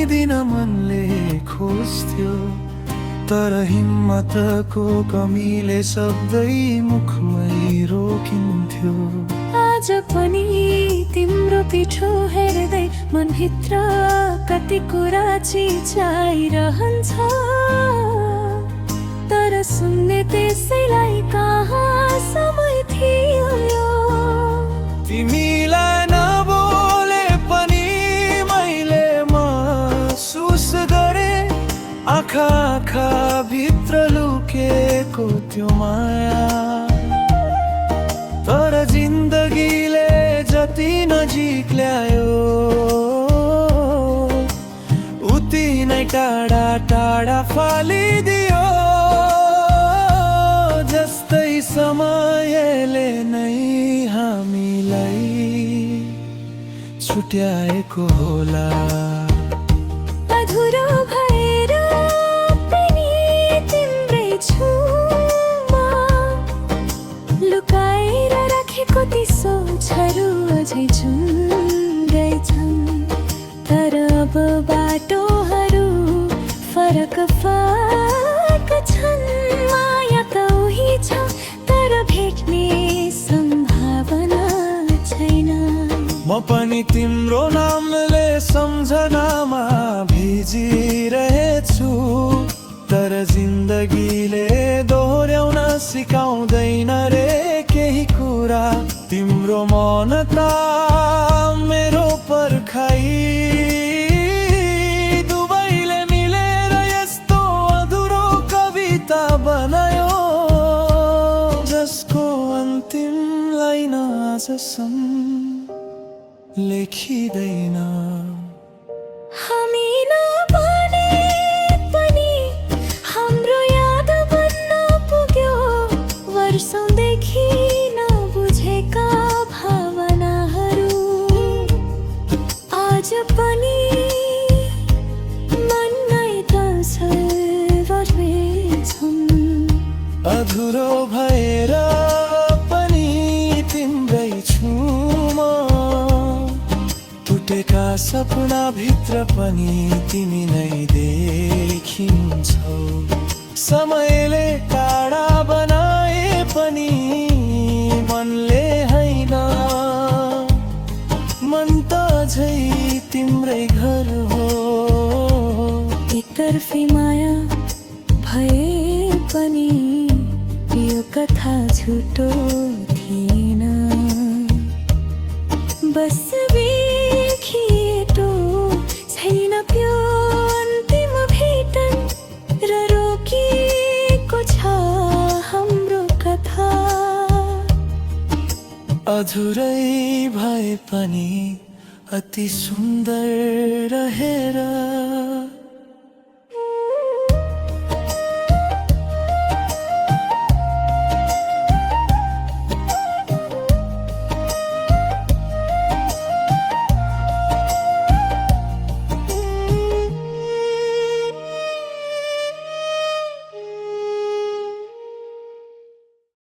दिन मनले खोज्थ्यो, तर हिम्मतको कमीले शब्दै मुखमै रोकिन्थ्यो। आज पनि तिम्रो पिठो हेर्दै मनभित्र कति कुरा चिच्याइरहन्छ, तर सुन्ने त्यसैलाई कहाँ समय थियो। तिमीलाई नबोले पनि मैले महसुस गरे, आँखा भित्र लुकेको त्यो माया। तर जिन्दगीले जति नजिक ल्यायो, उति नै टाढा टाढा फालिदियो। जस्तै समयले नै हामीलाई छुट्याएको होला। अधुरो भएर पनि तिम्रै छुमा लुकाएर राखेको ती सोचहरू अझै झुन्डै छन्, तर अब बाटोहरू फरक छन्। माया त उही छ, तर भेट्ने सम्भावना छैन। म पनि तिम्रो नामले सम्झनामा भिजिरहेछु, तर जिन्दगीले दोहोऱ्याउन सिकाउँदैन रे केही कुरा। तिम्रो मौनता मेरो पर्खाइ, दुवैले मिलेर यस्तो अधुरो कविता बनायो, जसको अन्तिम लाइन आजसम्म लेखिँदैन। हामी नभने पनि हाम्रो याद बन्न पुग्यो, वर्षौंदेखि नबुझेका भावनाहरू आज पनि मनमै तसल्छन्। अधुरो भएर पनि तिम्रै छु म, टुटेका सपना भित्र पनि तिमी नै देखिन्छौ। समयले टाढा बनाए पनि मनले हैन, मन त अझै तिम्रै घर हो। एकतर्फी माया भए पनि यो कथा झुटो थिएन। बस देखिएको छैन त्यो अन्तिम भेटन, र रोकिएको छ हाम्रो कथा। अधुरै भए पनि अति सुन्दर रहेर